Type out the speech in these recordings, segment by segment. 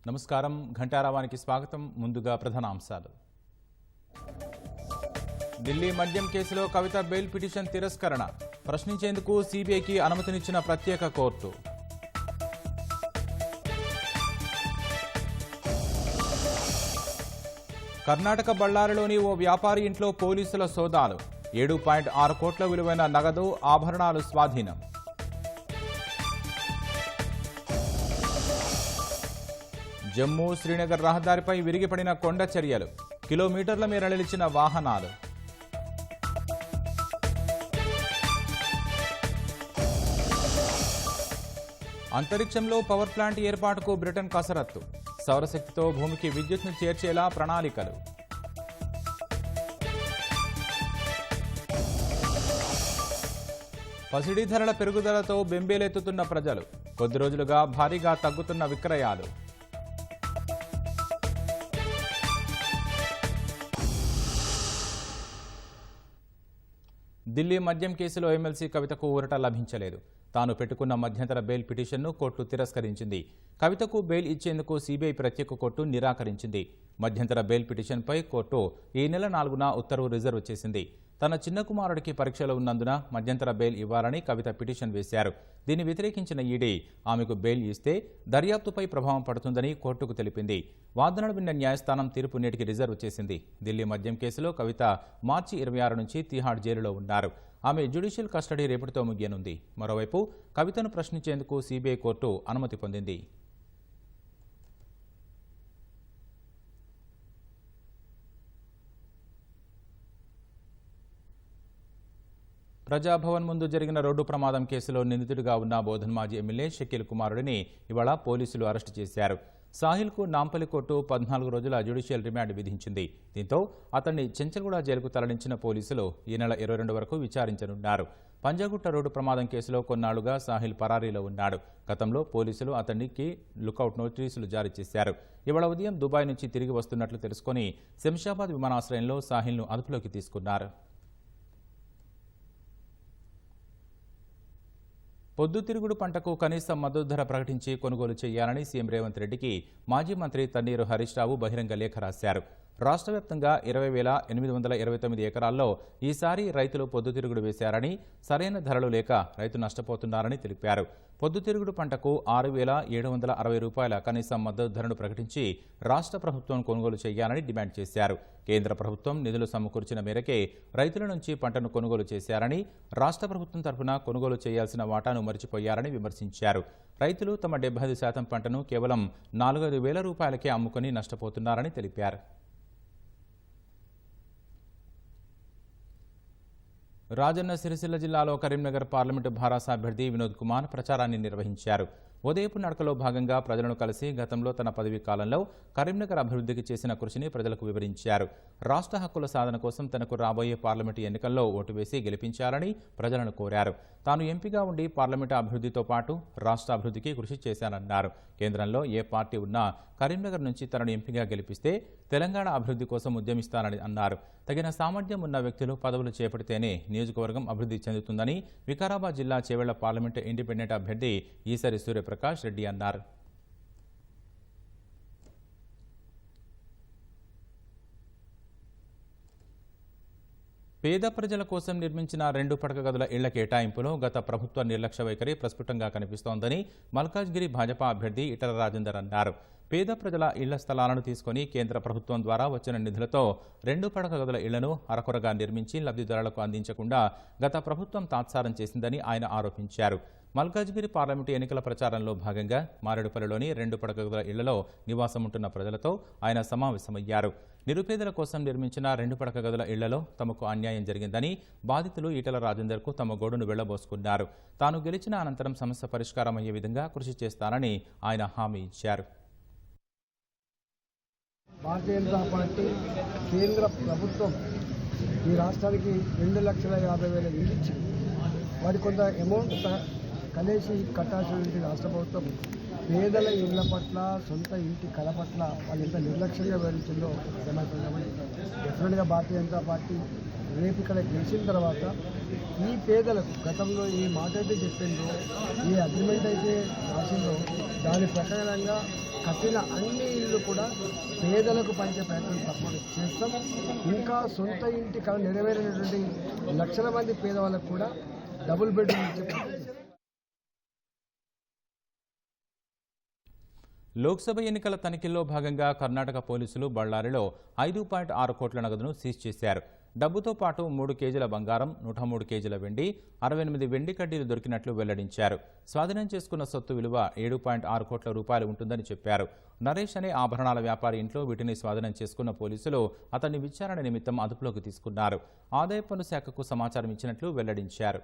నమస్కారం ఘంటారావానికి స్వాగతం. ముందుగా ప్రధాన అంశాలు. ఢిల్లీ మద్యం కేసులో కవిత బెయిల్ పిటిషన్ తిరస్కరణ. ప్రశ్నించేందుకు సీబీఐకి అనుమతినిచ్చిన ప్రత్యేక కోర్టు. కర్ణాటక బళ్ళారిలోని ఓ వ్యాపారి ఇంట్లో పోలీసుల సోదాలు. 7.6 కోట్ల విలువైన నగదు, ఆభరణాలు స్వాధీనం. జమ్మూ శ్రీనగర్ రహదారిపై విరిగిపడిన కొండ చర్యలు. కిలోమీటర్ల మేర నిలిచిన వాహనాలు. అంతరిక్షంలో పవర్ ప్లాంట్ ఏర్పాటుకు బ్రిటన్ కసరత్తు. సౌరశక్తితో భూమికి విద్యుత్ను చేర్చేలా ప్రణాళికలు. పసిడి ధరల పెరుగుదలతో బెంబేలెత్తుతున్న ప్రజలు. కొద్ది రోజులుగా భారీగా తగ్గుతున్న విక్రయాలు. ఢిల్లీ మద్యం కేసులో ఎమ్మెల్సీ కవితకు ఊరట లభించలేదు. తాను పెట్టుకున్న మధ్యంతర బెయిల్ పిటిషన్ను కోర్టు తిరస్కరించింది. కవితకు బెయిల్ ఇచ్చేందుకు సీబీఐ ప్రత్యేక కోర్టు నిరాకరించింది. మధ్యంతర బెయిల్ పిటిషన్పై కోర్టు ఈ నెల 4న ఉత్తర్వు రిజర్వ్ చేసింది. తన చిన్న కుమారుడికి పరీక్షలు ఉన్నందున మధ్యంతర బెయిల్ ఇవ్వాలని కవిత పిటిషన్ వేశారు. దీన్ని వ్యతిరేకించిన ఈడీ ఆమెకు బెయిల్ ఇస్తే దర్యాప్తుపై ప్రభావం పడుతుందని కోర్టుకు తెలిపింది. వాదనలు విన్న న్యాయస్థానం తీర్పు నేటికి రిజర్వ్ చేసింది. ఢిల్లీ మద్యం కేసులో కవిత మార్చి 26 నుంచి తిహాడ్ జైలులో ఉన్నారు. ఆమె జ్యుడిషియల్ కస్టడీ రేపటితో ముగియనుంది. మరోవైపు కవితను ప్రశ్నించేందుకు సీబీఐ కోర్టు అనుమతి పొందింది. ప్రజాభవన్ ముందు జరిగిన రోడ్డు ప్రమాదం కేసులో నిందితుడిగా ఉన్న బోధన్ మాజీ ఎమ్మెల్యే షకీల్ కుమారుడిని ఇవాళ పోలీసులు అరెస్టు చేశారు. సాహిల్కు నాంపల్లి కోర్టు 14 రోజుల జ్యుడిషియల్ రిమాండ్ విధించింది. దీంతో అతన్ని చెంచల్గూడ జైలుకు తరలించిన పోలీసులు ఈ నెల 22 వరకు విచారించనున్నారు. పంజాగుట్ట రోడ్డు ప్రమాదం కేసులో కొన్నాళ్లుగా సాహిల్ పరారీలో ఉన్నాడు. గతంలో పోలీసులు అతనికి లుకౌట్ నోటీసులు జారీ చేశారు. ఇవాళ ఉదయం దుబాయ్ నుంచి తిరిగి వస్తున్నట్లు తెలుసుకుని శంషాబాద్ విమానాశ్రయంలో సాహిల్ను అదుపులోకి తీసుకున్నారు. పొద్దుతిరుగుడు పంటకు కనీస మద్దతు ధర ప్రకటించి కొనుగోలు చేయాలని సీఎం రేవంత్ రెడ్డికి మాజీ మంత్రి తన్నీరు హరీష్ రావు బహిరంగ లేఖ రాశారు. రాష్ట్ర వ్యాప్తంగా 20,829 ఎకరాల్లో ఈసారి రైతులు పొద్దుతిరుగుడు వేశారని, సరైన ధరలు లేక రైతు నష్టపోతున్నారని తెలిపారు. పొద్దుతిరుగుడు పంటకు 6,760 రూపాయల కనీస మద్దతు ధరను ప్రకటించి రాష్ట్ర ప్రభుత్వం కొనుగోలు చేయాలని డిమాండ్ చేశారు. కేంద్ర ప్రభుత్వం నిధులు సమకూర్చిన మేరకే రైతుల నుంచి పంటను కొనుగోలు చేశారని, రాష్ట్ర ప్రభుత్వం తరఫున కొనుగోలు చేయాల్సిన వాటాను మర్చిపోయారని విమర్శించారు. రైతులు తమ 75% పంటను కేవలం 4,500 రూపాయలకే అమ్ముకుని నష్టపోతున్నారని తెలిపారు. రాజన్న సిరిసిల్ల జిల్లాలో కరీంనగర్ పార్లమెంటు భారాస అభ్యర్థి వినోద్ కుమార్ ప్రచారాన్ని నిర్వహించారు. ఉదయపు నడకలో భాగంగా ప్రజలను కలిసి గతంలో తన పదవీ కాలంలో కరీంనగర్ అభివృద్ధికి చేసిన కృషిని ప్రజలకు వివరించారు. రాష్ట్ర హక్కుల సాధన కోసం తనకు రాబోయే పార్లమెంటు ఎన్నికల్లో ఓటు వేసి గెలిపించాలని ప్రజలను కోరారు. తాను ఎంపీగా ఉండి పార్లమెంటు అభివృద్ధితో పాటు రాష్ట్ర అభివృద్ధికి కృషి చేశానన్నారు. కేంద్రంలో ఏ పార్టీ ఉన్నా కరీంనగర్ నుంచి తనను ఎంపీగా గెలిపిస్తే తెలంగాణ అభివృద్ధి కోసం ఉద్యమిస్తానని అన్నారు. తగిన సామర్థ్యం ఉన్న వ్యక్తులు పదవులు చేపడితేనే నియోజకవర్గం అభివృద్ధి చెందుతుందని వికారాబాద్ జిల్లా చేవెళ్ల పార్లమెంటు ఇండిపెండెంట్ అభ్యర్థి ఈసరి సూర్యప్రకాష్ రెడ్డి అన్నారు. పేద ప్రజల కోసం నిర్మించిన 2 పడక గదుల ఇళ్ల కేటాయింపులో గత ప్రభుత్వ నిర్లక్ష్య వైఖరి ప్రస్ఫుటంగా కనిపిస్తోందని మల్కాజ్గిరి భాజపా అభ్యర్థి ఈటల రాజేందర్ అన్నారు. పేద ప్రజల ఇళ్ల స్థలాలను తీసుకుని కేంద్ర ప్రభుత్వం ద్వారా వచ్చిన నిధులతో 2 పడక గదుల ఇళ్లను అరకొరగా నిర్మించి లబ్ధిదారులకు అందించకుండా గత ప్రభుత్వం తాత్సారం చేసిందని ఆయన ఆరోపించారు. మల్కాజ్గిరి పార్లమెంటు ఎన్నికల ప్రచారంలో భాగంగా మారేడుపల్లిలోని 2 పడక గదుల ఇళ్లలో నివాసం ఉంటున్న ప్రజలతో ఆయన సమావేశమయ్యారు. నిరుపేదల కోసం నిర్మించిన 2 పడక గదుల ఇళ్లలో తమకు అన్యాయం జరిగిందని బాధితులు ఈటల రాజేందర్కు తమ గోడును వెళ్లబోసుకున్నారు. తాను గెలిచిన అనంతరం సమస్య పరిష్కారం అయ్యే విధంగా కృషి చేస్తానని ఆయన హామీ ఇచ్చారు. భారతీయ జనతా పార్టీ కేంద్ర ప్రభుత్వం ఈ రాష్ట్రానికి 2,50,000 ఇల్లు ఇచ్చింది. వాటి కొంత అమౌంట్ కలిసి కట్టాల్సినటువంటి రాష్ట్ర ప్రభుత్వం పేదల ఇళ్ల పట్ల సొంత ఇంటి కళ పట్ల వాళ్ళు ఎంత నిర్లక్ష్యంగా వివరించిందో అర్థమవుతుంది. కాబట్టి డెఫినెట్గా భారతీయ జనతా పార్టీ రేపు ఇక్కడ గెలిచిన తర్వాత ఈ పేదలకు గతంలో ఈ మాట అయితే చెప్పిందో, ఈ అగ్రిమెంట్ అయితే రాసిందో దాని ప్రకారంగా కట్టిన అన్ని ఇళ్ళు కూడా పేదలకు పంచే ప్రయత్నం తప్పని చేస్తాం. ఇంకా సొంత ఇంటి కళ నెరవేరినటువంటి లక్షల మంది పేదవాళ్ళకు కూడా డబుల్ బెడ్రూమ్ ఇచ్చే ప్రయత్నం చేస్తాం. లోక్సభ ఎన్నికల తనిఖీల్లో భాగంగా కర్ణాటక పోలీసులు బళ్ళారిలో 5.6 కోట్ల నగదును సీజ్ చేశారు. డబ్బుతో పాటు 3 కేజీల బంగారం, 103 కేజీల వెండి, 68 వెండి కడ్డీలు దొరికినట్లు వెల్లడించారు. స్వాధీనం చేసుకున్న సొత్తు విలువ 7.6 కోట్ల రూపాయలు ఉంటుందని చెప్పారు. నరేష్ అనే ఆభరణాల వ్యాపారి ఇంట్లో వీటిని స్వాధీనం చేసుకున్న పోలీసులు అతన్ని విచారణ నిమిత్తం అదుపులోకి తీసుకున్నారు. ఆదాయ పన్ను శాఖకు సమాచారం ఇచ్చినట్లు వెల్లడించారు.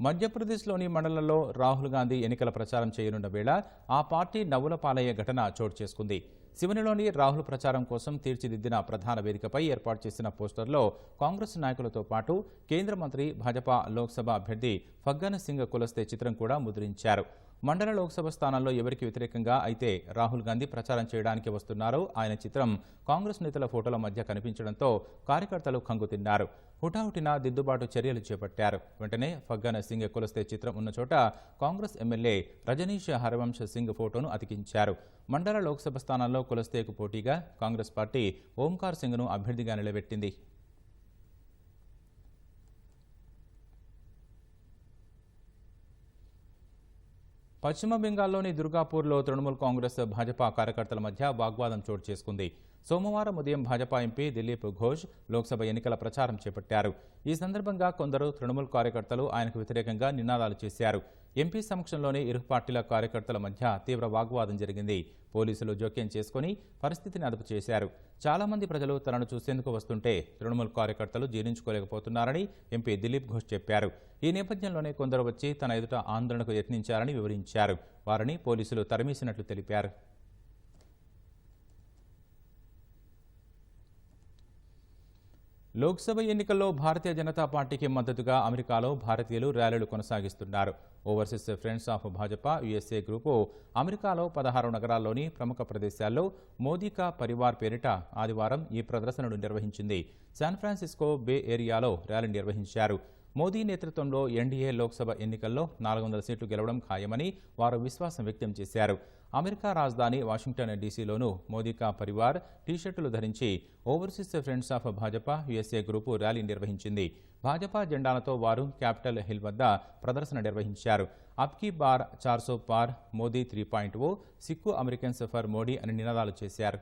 మధ్యప్రదేశ్లోని మండలంలో రాహుల్ గాంధీ ఎన్నికల ప్రచారం చేయనున్న వేళ ఆ పార్టీ నవ్వుల పాలయ్యే ఘటన చోటు చేసుకుంది. శివనిలోని రాహుల్ ప్రచారం కోసం తీర్చిదిద్దిన ప్రధాన వేదికపై ఏర్పాటు చేసిన పోస్టర్లో కాంగ్రెస్ నాయకులతో పాటు కేంద్ర మంత్రి, భాజపా లోక్సభ అభ్యర్థి ఫగ్గన్ సింగ్ కులస్తే చిత్రం కూడా ముద్రించారు. మండల లోక్సభ స్థానాల్లో ఎవరికి వ్యతిరేకంగా అయితే రాహుల్ గాంధీ ప్రచారం చేయడానికి వస్తున్నారో ఆయన చిత్రం కాంగ్రెస్ నేతల ఫోటోల మధ్య కనిపించడంతో కార్యకర్తలు కంగుతిన్నారు. హుటాహుటిన దిద్దుబాటు చర్యలు చేపట్టారు. వెంటనే ఫగ్గన్ సింగ్ కులస్తే చిత్రం ఉన్న చోట కాంగ్రెస్ ఎమ్మెల్యే రజనీష్ హరివంశ్ సింగ్ ఫోటోను అతికించారు. మండల లోక్సభ స్థానాల్లో కులస్తేకు పోటీగా కాంగ్రెస్ పార్టీ ఓంకార్ సింగ్ను అభ్యర్థిగా నిలబెట్టింది. పశ్చిమ బెంగాల్లోని దుర్గాపూర్లో తృణమూల్ కాంగ్రెస్, భాజపా కార్యకర్తల మధ్య వాగ్వాదం చోటు చేసుకుంది. సోమవారం ఉదయం భాజపా ఎంపీ దిలీప్ ఘోష్ లోక్సభ ఎన్నికల ప్రచారం చేపట్టారు. ఈ సందర్భంగా కొందరు తృణమూల్ కార్యకర్తలు ఆయనకు వ్యతిరేకంగా నినాదాలు చేశారు. ఎంపీ సమక్షంలోనే ఇరు పార్టీల కార్యకర్తల మధ్య తీవ్ర వాగ్వాదం జరిగింది. పోలీసులు జోక్యం చేసుకుని పరిస్థితిని అదుపు చేశారు. చాలా మంది ప్రజలు తనను చూసేందుకు వస్తుంటే తృణమూల్ కార్యకర్తలు జీర్ణించుకోలేకపోతున్నారని ఎంపీ దిలీప్ ఘోష్ చెప్పారు. ఈ నేపథ్యంలోనే కొందరు వచ్చి తన ఎదుట ఆందోళనకు యత్నించారని వివరించారు. వారిని పోలీసులు తరిమేసినట్లు తెలిపారు. లోక్సభ ఎన్నికల్లో భారతీయ జనతా పార్టీకి మద్దతుగా అమెరికాలో భారతీయులు ర్యాలీలు కొనసాగిస్తున్నారు. Overseas friends of Bhajapa USA group అమెరికాలో 16 నగరాల్లోని ప్రముఖ ప్రదేశాల్లో మోదీ కా పరివార్ పేరిట ఆదివారం ఈ ప్రదర్శనను నిర్వహించింది. శాన్ ఫ్రాన్సిస్కో బే ఏరియాలో ర్యాలీ నిర్వహించారు. మోదీ నేతృత్వంలో ఎన్డీఏ లోక్సభ ఎన్నికల్లో 400 సీట్లు గెలవడం ఖాయమని వారు విశ్వాసం వ్యక్తం చేశారు. అమెరికా రాజధాని వాషింగ్టన్ డీసీలోనూ మోదీ కా పరివార్ టీషర్టులు ధరించి overseas friends of Bhajapa USA group rally నిర్వహించింది. భాజపా జెండాలతో వారు క్యాపిటల్ హిల్ వద్ద ప్రదర్శన నిర్వహించారు. అబ్కీ బార్ 400 పార్, మోదీ 3.0, సిక్కు అమెరికన్స్ ఫర్ మోడీ అని నినాదాలు చేశారు.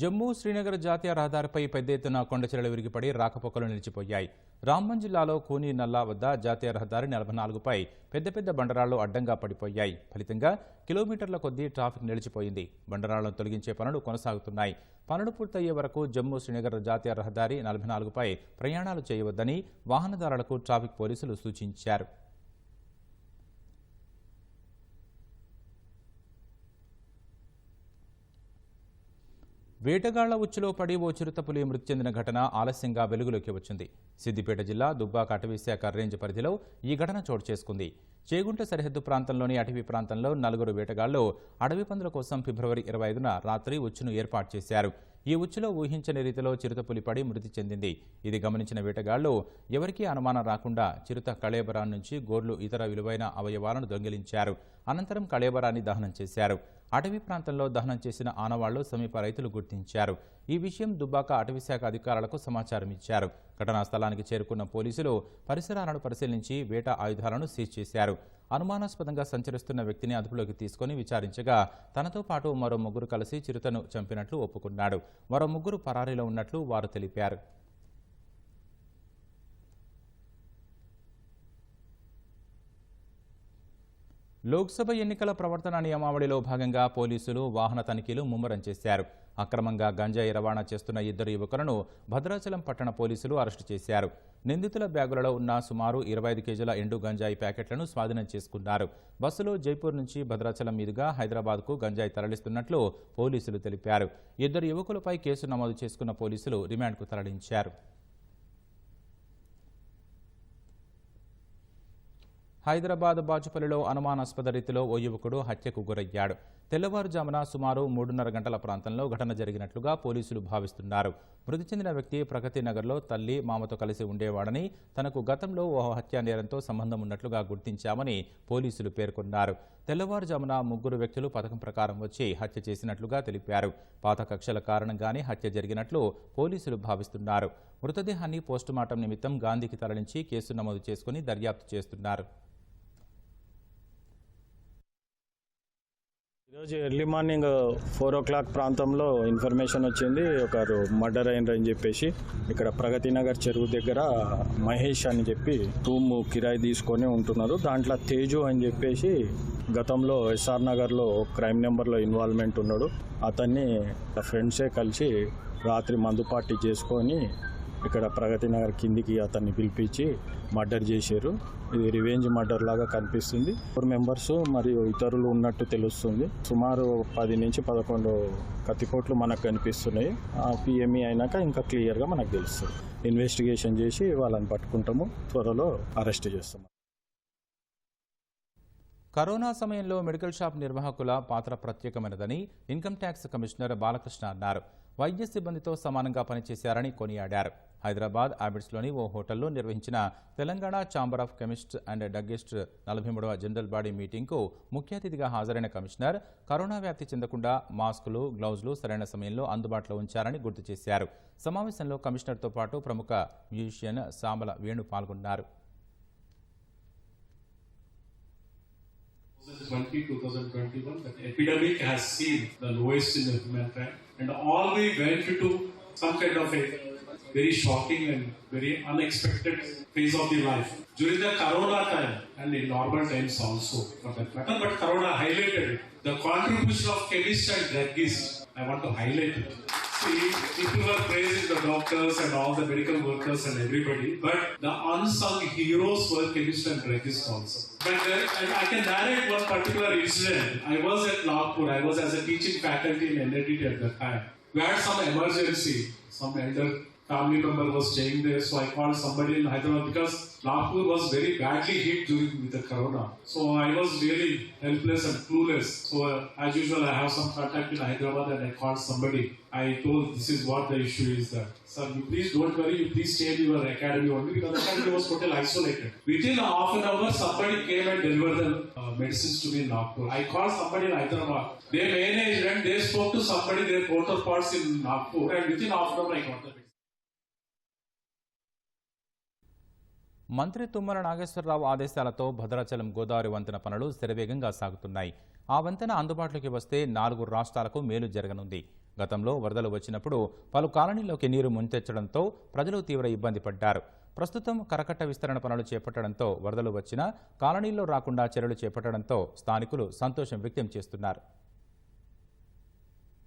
జమ్మూ శ్రీనగర్ జాతీయ రహదారిపై పెద్ద ఎత్తున కొండచర్యలు విరిగిపడి రాకపోకలు నిలిచిపోయాయి. రాంబన్ జిల్లాలో కూనీ నల్లా వద్ద జాతీయ రహదారి 44పై పెద్ద బండరాళ్లు అడ్డంగా పడిపోయాయి. ఫలితంగా కిలోమీటర్ల కొద్దీ ట్రాఫిక్ నిలిచిపోయింది. బండరాళ్లను తొలగించే పనులు కొనసాగుతున్నాయి. పనులు పూర్తయ్యే వరకు జమ్మూ శ్రీనగర్ జాతీయ రహదారి 44పై ప్రయాణాలు చేయవద్దని వాహనదారులకు ట్రాఫిక్ పోలీసులు సూచించారు. వేటగాళ్ల ఉచ్చులో పడి ఓ చిరుతపులి మృతి చెందిన ఘటన ఆలస్యంగా వెలుగులోకి వచ్చింది. సిద్దిపేట జిల్లా దుబ్బాక అటవీశాఖ రేంజ్ పరిధిలో ఈ ఘటన చోటు చేసుకుంది. చేగుంట సరిహద్దు ప్రాంతంలోని అటవీ ప్రాంతంలో 4 వేటగాళ్లు అడవి పందుల కోసం ఫిబ్రవరి 25న రాత్రి ఉచ్చును ఏర్పాటు చేశారు. ఈ ఉచ్చులో ఊహించని రీతిలో చిరుతపులి పడి మృతి చెందింది. ఇది గమనించిన వేటగాళ్లు ఎవరికీ అనుమానం రాకుండా చిరుత కళేబరాన్ని నుంచి గోర్లు, ఇతర విలువైన అవయవాలను దొంగిలించారు. అనంతరం కళేబరాన్ని దహనం చేశారు. అటవీ ప్రాంతంలో దహనం చేసిన ఆనవాళ్లు సమీప రైతులు గుర్తించారు. ఈ విషయం దుబ్బాక అటవీశాఖ అధికారులకు సమాచారం ఇచ్చారు. ఘటనా స్థలానికి చేరుకున్న పోలీసులు పరిసరాలను పరిశీలించి వేట ఆయుధాలను సీజ్ చేశారు. అనుమానాస్పదంగా సంచరిస్తున్న వ్యక్తిని అదుపులోకి తీసుకుని విచారించగా తనతో పాటు మరో 3 కలిసి చిరుతను చంపినట్లు ఒప్పుకున్నాడు. మరో 3 పరారీలో ఉన్నట్లు వారు తెలిపారు. లోక్సభ ఎన్నికల ప్రవర్తన నియమావళిలో భాగంగా పోలీసులు వాహన తనిఖీలు ముమ్మరం చేశారు. అక్రమంగా గంజాయి రవాణా చేస్తున్న 2 యువకులను భద్రాచలం పట్టణ పోలీసులు అరెస్టు చేశారు. నిందితుల బ్యాగులలో ఉన్న సుమారు 25 కేజీల ఎండు గంజాయి ప్యాకెట్లను స్వాధీనం చేసుకున్నారు. బస్సులో జైపూర్ నుంచి భద్రాచలం మీదుగా హైదరాబాద్కు గంజాయి తరలిస్తున్నట్లు పోలీసులు తెలిపారు. 2 యువకులపై కేసు నమోదు చేసుకున్న పోలీసులు రిమాండ్కు తరలించారు. హైదరాబాద్ బాచుపల్లిలో అనుమానాస్పద రీతిలో ఓ యువకుడు హత్యకు గురయ్యాడు. తెల్లవారుజామున సుమారు 3:30 గంటల ప్రాంతంలో ఘటన జరిగినట్లుగా పోలీసులు భావిస్తున్నారు. మృతి చెందిన వ్యక్తి ప్రగతి నగర్లో తల్లి, మామతో కలిసి ఉండేవాడని, తనకు గతంలో ఓ హత్యా నేరంతో సంబంధం ఉన్నట్లుగా గుర్తించామని పోలీసులు పేర్కొన్నారు. తెల్లవారుజామున 3 వ్యక్తులు పథకం ప్రకారం వచ్చి హత్య చేసినట్లుగా తెలిపారు. పాత కక్షల కారణంగానే హత్య జరిగినట్లు పోలీసులు భావిస్తున్నారు. మృతదేహాన్ని పోస్టుమార్టం నిమిత్తం గాంధీకి తరలించి కేసు నమోదు చేసుకుని దర్యాప్తు చేస్తున్నారు. ఈరోజు ఎర్లీ మార్నింగ్ 4 o'clock ప్రాంతంలో ఇన్ఫర్మేషన్ వచ్చింది, ఒకరు మర్డర్ అయినరని చెప్పేసి. ఇక్కడ ప్రగతి నగర్ చెరువు దగ్గర మహేష్ అని చెప్పి రూమ్ కిరాయి తీసుకొని ఉంటున్నారు. దాంట్లో తేజు అని చెప్పేసి గతంలో ఎస్ఆర్ నగర్లో క్రైమ్ నెంబర్లో ఇన్వాల్వ్మెంట్ ఉన్నాడు. అతన్ని ఫ్రెండ్సే కలిసి రాత్రి మందు పార్టీ చేసుకొని ఇక్కడ ప్రగతి నగర్ కిందికి అతన్ని పిలిపించి మర్డర్ చేశారు. ఇది రివెంజ్ మర్డర్ లాగా కనిపిస్తుంది. 4 members మరియు ఇతరులు ఉన్నట్టు తెలుస్తుంది. సుమారు 10 నుంచి 11 కత్తిపోట్లు మనకు కనిపిస్తున్నాయి. పిఎంఈ అయినాక ఇంకా క్లియర్గా మనకు తెలుస్తుంది. ఇన్వెస్టిగేషన్ చేసి వాళ్ళని పట్టుకుంటాము, త్వరలో అరెస్ట్ చేస్తాము. కరోనా సమయంలో మెడికల్ షాప్ నిర్వాహకుల పాత్ర ప్రత్యేకమైనదని ఇన్కమ్ ట్యాక్స్ కమిషనర్ బాలకృష్ణ అన్నారు. వైద్య సిబ్బందితో సమానంగా పనిచేశారని కొనియాడారు. హైదరాబాద్ ఆబిడ్స్లోని ఓ హోటల్లో నిర్వహించిన Telangana chamber of chemist and druggist 43వ జనరల్ బాడీ మీటింగ్కు ముఖ్య అతిథిగా హాజరైన కమిషనర్ కరోనా వ్యాప్తి చెందకుండా మాస్కులు, గ్లౌజులు సరైన సమయంలో అందుబాటులో ఉంచారని గుర్తు చేశారు. సమావేశంలో కమిషనర్తో పాటు ప్రముఖ మ్యూజిషియన్ సామల వేణు పాల్గొన్నారు. 2020-2021, the epidemic has seen the lowest in the humankind, and all we went into some kind of a very shocking and very unexpected phase of the life. During the Corona time and in normal times also, for that matter, but Corona highlighted it. The contribution of chemists and druggists, I want to highlight it. See, people were praising the doctors and all the medical workers and everybody, but the unsung heroes were chemists and druggists also. But and I can narrate one particular incident. I was at Nagpur. I was as a teaching faculty in NIT at that time. We had some emergency. Some elder family member was staying there, so I called somebody in Hyderabad because Nagpur was very badly hit during the corona. So I was really helpless and clueless. So as usual, I have some contact in Hyderabad and I called somebody. I told this is what the issue is that. Sir, you please don't worry, you please stay in your academy only because the academy was totally isolated. Within half an hour, somebody came and delivered the medicines to me in Nagpur. I called somebody in Hyderabad. They managed and they spoke to somebody, their counterparts in Nagpur, and within half an hour I got the medicine. మంత్రి తుమ్మల నాగేశ్వరరావు ఆదేశాలతో భద్రాచలం గోదావరి వంతెన పనులు శరవేగంగా సాగుతున్నాయి. ఆ వంతెన అందుబాటులోకి వస్తే 4 రాష్ట్రాలకు మేలు జరగనుంది. గతంలో వరదలు వచ్చినప్పుడు పలు కాలనీల్లోకి నీరు ముంచెత్తడంతో ప్రజలు తీవ్ర ఇబ్బంది పడ్డారు. ప్రస్తుతం కరకట్ట విస్తరణ పనులు చేపట్టడంతో వరదలు వచ్చినా కాలనీల్లో రాకుండా చర్యలు చేపట్టడంతో స్థానికులు సంతోషం వ్యక్తం చేస్తున్నారు.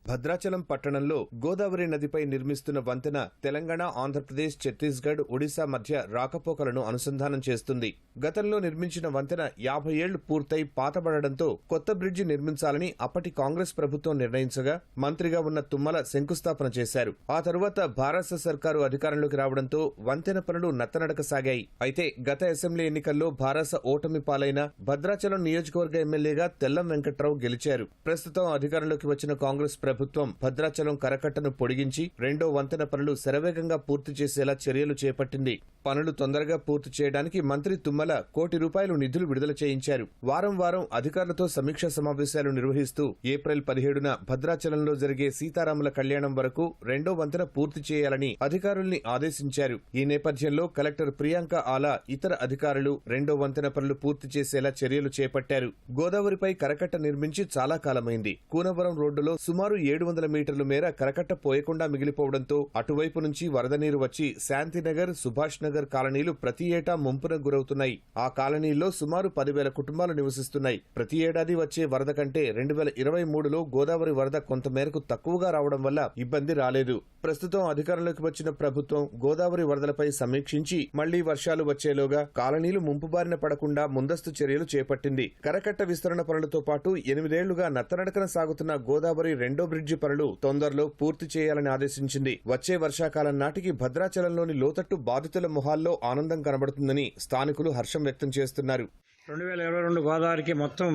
భద్రాచలం పట్టణంలో గోదావరి నదిపై నిర్మిస్తున్న వంతెన తెలంగాణ, ఆంధ్రప్రదేశ్, ఛత్తీస్గఢ్, ఒడిశా మధ్య రాకపోకలను అనుసంధానం చేస్తుంది. గతంలో నిర్మించిన వంతెన 50 ఏళ్లు పూర్తయి పాతబడడంతో కొత్త బ్రిడ్జి నిర్మించాలని అప్పటి కాంగ్రెస్ ప్రభుత్వం నిర్ణయించగా మంత్రిగా ఉన్న తుమ్మల శంకుస్థాపన చేశారు. ఆ తరువాత భారత సర్కారు అధికారంలోకి రావడంతో వంతెన పనులు నత్తనడక సాగాయి. అయితే గత అసెంబ్లీ ఎన్నికల్లో భారత ఓటమి పాలైన భద్రాచలం నియోజకవర్గ ఎమ్మెల్యేగా తెల్లం వెంకట్రావు గెలిచారు. ప్రస్తుతం అధికారంలోకి వచ్చిన కాంగ్రెస్ ప్రభుత్వం భద్రాచలం కరకట్టను పొడిగించి 2వ వంతెన పనులు శరవేగంగా పూర్తి చేసేలా చర్యలు చేపట్టింది. పనులు తొందరగా పూర్తి చేయడానికి మంత్రి తుమ్మల ₹1 కోటి నిధులు విడుదల చేయించారు. వారం వారం అధికారులతో సమీక్షా సమావేశాలు నిర్వహిస్తూ ఏప్రిల్ 17న భద్రాచలంలో జరిగే సీతారాముల కళ్యాణం వరకు 2వ వంతెన పూర్తి చేయాలని అధికారుల్ని ఆదేశించారు. ఈ నేపథ్యంలో కలెక్టర్ ప్రియాంక ఆలా ఇతర అధికారులు 2వ వంతెన పనులు పూర్తి చేసేలా చర్యలు చేపట్టారు. గోదావరిపై కరకట్ట నిర్మించి చాలా కాలమైంది. కూనవరం రోడ్డులో సుమారు 700 మీటర్ల మేర కరకట్ట పోయకుండా మిగిలిపోవడంతో అటువైపు నుంచి వరద నీరు వచ్చి శాంతినగర్, సుభాష్ నగర్ నగర్ కాలనీలు ప్రతి ఏటా ముంపునకు గురవుతున్నాయి. ఆ కాలనీల్లో సుమారు 10,000 కుటుంబాలు నివసిస్తున్నాయి. ప్రతి ఏడాది వచ్చే వరద కంటే 2023లో గోదావరి వరద కొంతమేరకు తక్కువగా రావడం వల్ల ఇబ్బంది రాలేదు. ప్రస్తుతం అధికారంలోకి వచ్చిన ప్రభుత్వం గోదావరి వరదలపై సమీక్షించి మళ్లీ వర్షాలు వచ్చేలోగా కాలనీలు ముంపు బారిన పడకుండా ముందస్తు చర్యలు చేపట్టింది. కరకట్ట విస్తరణ పనులతో పాటు 8 ఏళ్లుగా నత్తనడకన సాగుతున్న గోదావరి రెండో బ్రిడ్జి పనులు తొందరలో పూర్తి చేయాలని ఆదేశించింది. వచ్చే వర్షాకాలం నాటికి భద్రాచలంలోని లోతట్టు బాధితుల మొహాల్లో ఆనందం కనబడుతుందని స్థానికులు హర్షం వ్యక్తం చేస్తున్నారు. 2022 గోదావరికి మొత్తం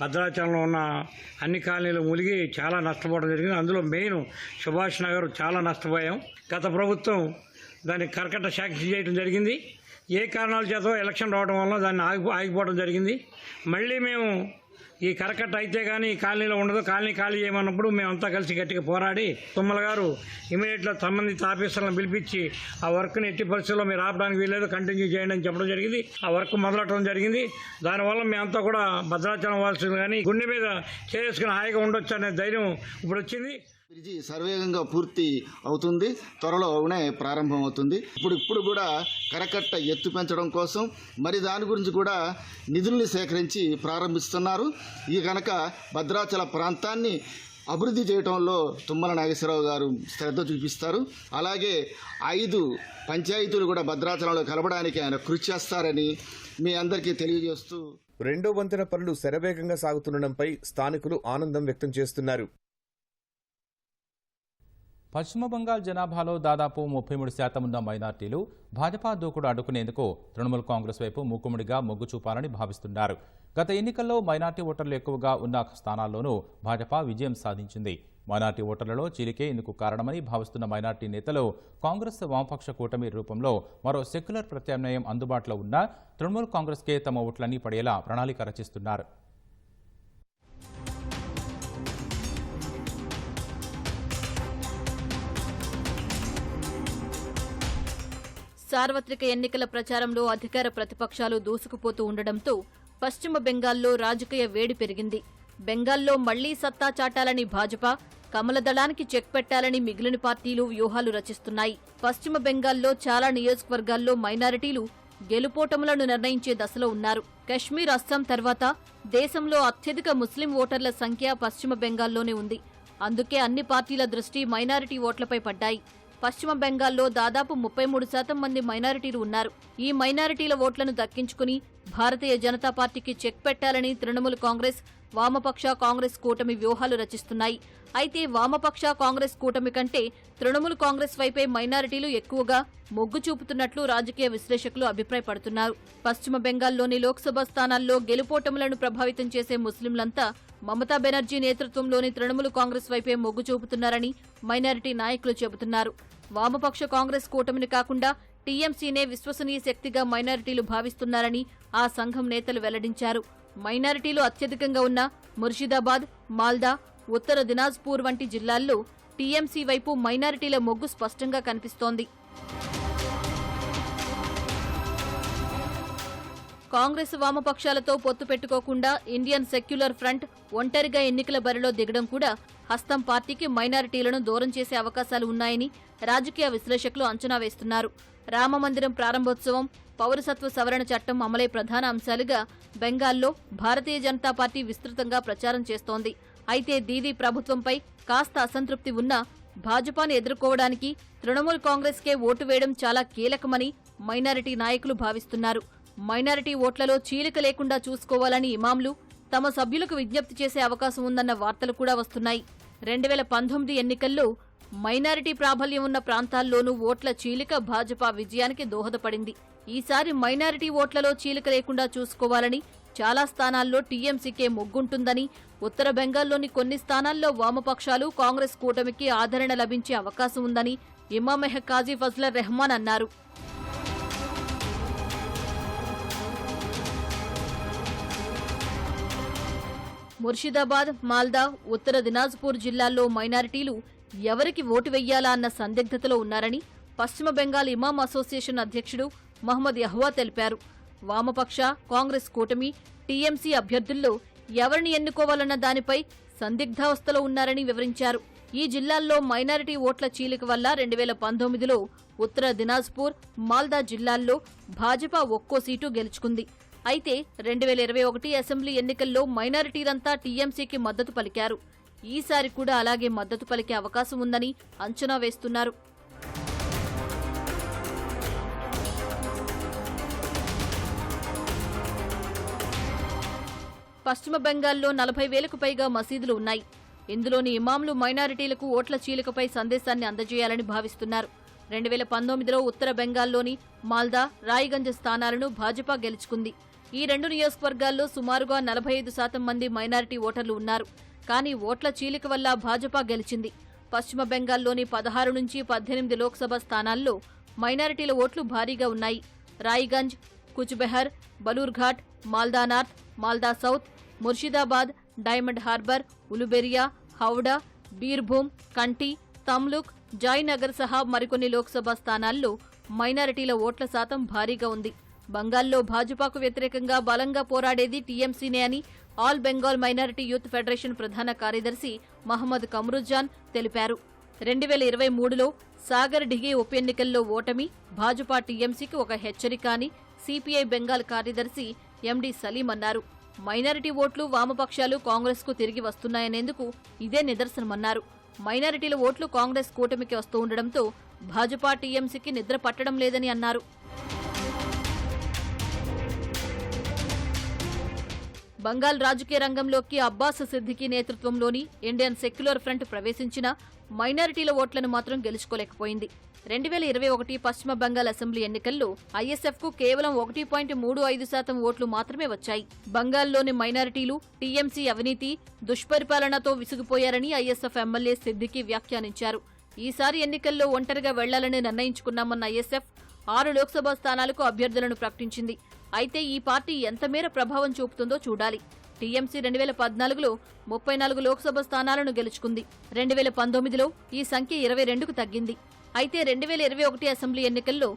భద్రాచలంలో ఉన్న అన్ని కాలనీలు మునిగి చాలా నష్టపోవడం జరిగింది. అందులో మెయిన్ సుభాష్ నగర్ చాలా నష్టపోయాం. గత ప్రభుత్వం దాన్ని కరకట్ట శాంక్షన్ చేయడం జరిగింది. ఏ కారణాల చేత ఎలక్షన్ రావడం వల్ల దాన్ని ఆగిపోవడం జరిగింది. మళ్ళీ మేము ఈ కరకట్ట అయితే కానీ ఈ కాలనీలో ఉండదు, కాలనీ ఖాళీ చేయమన్నప్పుడు మేమంతా కలిసి గట్టిగా పోరాడి తుమ్మల గారు ఇమీడియట్గా సంబంధిత ఆఫీసర్లను పిలిపించి ఆ వర్క్ని ఎట్టి పరిస్థితుల్లో మీరు ఆపడానికి వీల్లేదు, కంటిన్యూ చేయండి అని చెప్పడం జరిగింది. ఆ వర్క్ మొదలెట్టడం జరిగింది. దానివల్ల మేమంతా కూడా భద్రాచలం వాల్సింది కానీ గుండె మీద చేసుకుని హాయిగా ఉండొచ్చు అనే ధైర్యం ఇప్పుడు వచ్చింది. బ్రిడ్జి సర్వేగంగా పూర్తి అవుతుంది, త్వరలోనే ప్రారంభం అవుతుంది. ఇప్పుడు కూడా కరకట్ట ఎత్తు పెంచడం కోసం మరి దాని గురించి కూడా నిధుల్ని సేకరించి ప్రారంభిస్తున్నారు. ఈ కనుక భద్రాచల ప్రాంతాన్ని అభివృద్ధి చేయడంలో తుమ్మల నాగేశ్వరరావు గారు శ్రద్ధ చూపిస్తారు. అలాగే 5 పంచాయతీలు కూడా భద్రాచలంలో కలపడానికి ఆయన కృషి చేస్తారని మీ అందరికీ తెలియజేస్తూ రెండో వంతెన పనులు శరవేగంగా సాగుతుండటంపై స్థానికులు ఆనందం వ్యక్తం చేస్తున్నారు. పశ్చిమ బంగాల్ జనాభాలో దాదాపు 33% ఉన్న మైనార్టీలు భాజపా దూకుడు అడ్డుకునేందుకు తృణమూల్ కాంగ్రెస్ వైపు మూకుముడిగా మొగ్గు చూపాలని భావిస్తున్నారు. గత ఎన్నికల్లో మైనార్టీ ఓటర్లు ఎక్కువగా ఉన్న స్థానాల్లోనూ భాజపా విజయం సాధించింది. మైనార్టీ ఓటర్లలో చీలికే ఇందుకు కారణమని భావిస్తున్న మైనార్టీ నేతలు కాంగ్రెస్ వామపక్ష కూటమి రూపంలో మరో సెక్యులర్ ప్రత్యామ్నాయం అందుబాటులో ఉన్న తృణమూల్ కాంగ్రెస్కే తమ ఓట్లన్నీ పడేలా ప్రణాళిక రచిస్తున్నారు. సార్వత్రిక ఎన్నికల ప్రచారంలో అధికార ప్రతిపక్షాలు దూసుకుపోతూ ఉండడంతో పశ్చిమ బెంగాల్లో రాజకీయ వేడి పెరిగింది. బెంగాల్లో మళ్లీ సత్తా చాటాలని భాజపా, కమలదళానికి చెక్ పెట్టాలని మిగిలిన పార్టీలు వ్యూహాలు రచిస్తున్నాయి. పశ్చిమ బెంగాల్లో చాలా నియోజకవర్గాల్లో మైనారిటీలు గెలుపోటములను నిర్ణయించే దశలో ఉన్నారు. కశ్మీర్, అస్సాం తర్వాత దేశంలో అత్యధిక ముస్లిం ఓటర్ల సంఖ్య పశ్చిమ బెంగాల్లోనే ఉంది. అందుకే అన్ని పార్టీల దృష్టి మైనారిటీ ఓట్లపై పడ్డాయి. పశ్చిమ బెంగాల్లో దాదాపు 33% మంది మైనారిటీలు ఉన్నారు. ఈ మైనారిటీల ఓట్లను దక్కించుకుని భారతీయ జనతా పార్టీకి చెక్ పెట్టాలని తృణమూల్ కాంగ్రెస్, వామపక్ష కాంగ్రెస్ కూటమి వ్యూహాలు రచిస్తున్నాయి. అయితే వామపక్ష కాంగ్రెస్ కూటమి కంటే తృణమూల్ కాంగ్రెస్ వైపే మైనారిటీలు ఎక్కువగా మొగ్గు చూపుతున్నట్లు రాజకీయ విశ్లేషకులు అభిప్రాయపడుతున్నారు. పశ్చిమ బెంగాల్లోని లోక్సభ స్థానాల్లో గెలుపోటములను ప్రభావితం చేసే ముస్లింలంతా మమతా బెనర్జీ నేతృత్వంలోని తృణమూల్ కాంగ్రెస్ వైపే మొగ్గు చూపుతున్నారని మైనారిటీ నాయకులు చెబుతున్నారు. వామపక్ష కాంగ్రెస్ కూటమిని కాకుండా టీఎంసీనే విశ్వసనీయ శక్తిగా మైనారిటీలు భావిస్తున్నారని ఆ సంఘం నేతలు వెల్లడించారు. మైనారిటీలు అత్యధికంగా ఉన్న ముర్షిదాబాద్, మాల్దా, ఉత్తర దినాజ్పూర్ వంటి జిల్లాల్లో టీఎంసీ వైపు మైనారిటీల మొగ్గు స్పష్టంగా కనిపిస్తోంది. కాంగ్రెస్ వామపక్షాలతో పొత్తు పెట్టుకోకుండా ఇండియన్ సెక్యులర్ ఫ్రంట్ ఒంటరిగా ఎన్నికల బరిలో దిగడం కూడా హస్తం పార్టీకి మైనారిటీలను దూరం చేసే అవకాశాలు ఉన్నాయని రాజకీయ విశ్లేషకులు అంచనా వేస్తున్నారు. రామమందిరం ప్రారంభోత్సవం, పౌరసత్వ సవరణ చట్టం అమలే ప్రధాన అంశాలుగా బెంగాల్లో భారతీయ జనతా పార్టీ విస్తృతంగా ప్రచారం చేస్తోంది. అయితే దీదీ ప్రభుత్వంపై కాస్త అసంతృప్తి ఉన్నా భాజపాను ఎదుర్కోవడానికి తృణమూల్ కాంగ్రెస్కే ఓటు వేయడం చాలా కీలకమని మైనారిటీ నాయకులు భావిస్తున్నారు. మైనారిటీ ఓట్లలో చీలిక లేకుండా చూసుకోవాలని ఇమాంలు తమ సభ్యులకు విజ్ఞప్తి చేసే అవకాశం ఉందన్న వార్తలు కూడా వస్తున్నాయి. 2019 ఎన్నికల్లో మైనారిటీ ప్రాబల్యం ఉన్న ప్రాంతాల్లోనూ ఓట్ల చీలిక భాజపా విజయానికి దోహదపడింది. ఈసారి మైనారిటీ ఓట్లలో చీలిక లేకుండా చూసుకోవాలని చాలా స్థానాల్లో టీఎంసీకే మొగ్గుంటుందని, ఉత్తర బెంగాల్లోని కొన్ని స్థానాల్లో వామపక్షాలు కాంగ్రెస్ కూటమికి ఆదరణ లభించే అవకాశం ఉందని ఇమామెహ్ కాజీ ఫజ్లర్ రెహమాన్ అన్నారు. ముర్షిదాబాద్, మాల్దా, ఉత్తర దినాజ్పూర్ జిల్లాల్లో మైనారిటీలు ఎవరికి ఓటు వెయ్యాలా అన్న సందిగ్ధతలో ఉన్నారని పశ్చిమ బెంగాల్ ఇమాం అసోసియేషన్ అధ్యక్షుడు మహ్మద్ యహ్వా తెలిపారు. వామపక్ష, కాంగ్రెస్ కూటమి, టీఎంసీ అభ్యర్థుల్లో ఎవరిని ఎన్నుకోవాలన్న దానిపై సందిగ్ధావస్థలో ఉన్నారని వివరించారు. ఈ జిల్లాల్లో మైనారిటీ ఓట్ల చీలిక వల్ల 2019లో ఉత్తర దినాజ్పూర్, మాల్దా జిల్లాల్లో భాజపా ఒక్కో సీటు గెలుచుకుంది. అయితే 2021 అసెంబ్లీ ఎన్నికల్లో మైనారిటీలంతా టీఎంసీకి మద్దతు పలికారు. ఈసారి కూడా అలాగే మద్దతు పలికే అవకాశం ఉందని అంచనా వేస్తున్నారు. పశ్చిమ బెంగాల్లో 40,000కు పైగా మసీదులు ఉన్నాయి. ఇందులోని ఇమాంలు మైనారిటీలకు ఓట్ల చీలికపై సందేశాన్ని అందజేయాలని భావిస్తున్నారు. 2019లో ఉత్తర బెంగాల్లోని మాల్దా, రాయ్గంజ్ స్థానాలను భాజపా గెలుచుకుంది. ఈ 2 నియోజకవర్గాల్లో సుమారుగా 45% మంది మైనారిటీ ఓటర్లు ఉన్నారు. కానీ ఓట్ల చీలిక వల్ల భాజపా గెలిచింది. పశ్చిమ బెంగాల్లోని 16 నుంచి 18 లోక్సభ స్థానాల్లో మైనారిటీల ఓట్లు భారీగా ఉన్నాయి. Raiganj, కుచ్బెహర్, బలూర్ఘాట్, Malda north, Malda south, Murshidabad, diamond harbour, ఉలుబెరియా, Howrah, Birbhum, కంటి, తమ్లుక్, జాయ్నగర్ సహా మరికొన్ని లోక్సభ స్థానాల్లో మైనారిటీల ఓట్ల శాతం భారీగా ఉంది. బంగాల్లో భాజపాకు వ్యతిరేకంగా బలంగా పోరాడేది టీఎంసీనే అని all Bengal minority youth federation ప్రధాన కార్యదర్శి మహమ్మద్ కమరుజ్జాన్ తెలిపారు. 2023లో సాగర్ డిగే ఉప ఎన్నికల్లో ఓటమి భాజపా టీఎంసీకి ఒక హెచ్చరిక అని సిపిఐ బెంగాల్ కార్యదర్శి ఎండి సలీం అన్నారు. మైనారిటీ ఓట్లు వామపక్షాలు కాంగ్రెస్కు తిరిగి వస్తున్నాయనేందుకు ఇదే నిదర్శనమన్నారు. మైనారిటీల ఓట్లు కాంగ్రెస్ కూటమికి వస్తూ ఉండడంతో భాజపా టీఎంసీకి నిద్ర పట్టడం లేదని అన్నారు. బంగాల్ రాజకీయ రంగంలోకి అబ్బాస్ సిద్దికీ నేతృత్వంలోని ఇండియన్ సెక్యులర్ ఫ్రంట్ ప్రవేశించిన మైనారిటీల ఓట్లను మాత్రం గెలుచుకోలేకపోయింది. 2021 పశ్చిమ బెంగాల్ అసెంబ్లీ ఎన్నికల్లో ఐఎస్ఎఫ్కు కేవలం 1.35% ఓట్లు మాత్రమే వచ్చాయి. బంగాల్లోని మైనారిటీలు టీఎంసీ అవినీతి, దుష్పరిపాలనతో విసిగిపోయారని ఐఎస్ఎఫ్ ఎమ్మెల్యే సిద్దికీ వ్యాఖ్యానించారు. ఈసారి ఎన్నికల్లో ఒంటరిగా వెళ్లాలని నిర్ణయించుకున్నామన్న ఐఎస్ఎఫ్ 6 లోక్సభ స్థానాలకు అభ్యర్థులను ప్రకటించింది. అయితే ఈ పార్టీ ఎంతమేర ప్రభావం చూపుతుందో చూడాలి. టీఎంసీ 2014లో 34 లోక్సభ స్థానాలను గెలుచుకుంది. 2019లో ఈ సంఖ్య 22కు తగ్గింది. అయితే 2021 అసెంబ్లీ ఎన్నికల్లో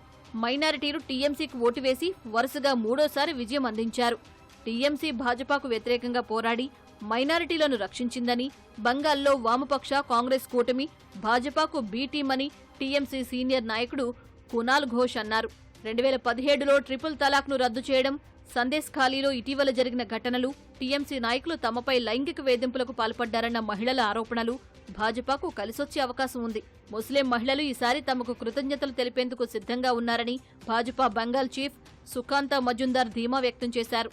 మైనారిటీలు టీఎంసీకి ఓటు వేసి వరుసగా 3వ విజయం అందించారు. టీఎంసీ భాజపాకు వ్యతిరేకంగా పోరాడి మైనారిటీలను రక్షించిందని, బంగాల్లో వామపక్ష కాంగ్రెస్ కూటమి భాజపాకు బీ టీం అని టీఎంసీ సీనియర్ నాయకుడు కునాల్ ఘోష్ అన్నారు. 2017లో ట్రిపుల్ తలాక్ను రద్దు చేయడం, సందేశ్ ఖాళీలో ఇటీవల జరిగిన ఘటనలు, టీఎంసీ నాయకులు తమపై లైంగిక వేధింపులకు పాల్పడ్డారన్న మహిళల ఆరోపణలు భాజపాకు కలిసొచ్చే అవకాశం ఉంది. ముస్లిం మహిళలు ఈసారి తమకు కృతజ్ఞతలు తెలిపేందుకు సిద్ధంగా ఉన్నారని భాజపా బెంగాల్ చీఫ్ సుకాంత మజుందార్ ధీమా వ్యక్తం చేశారు.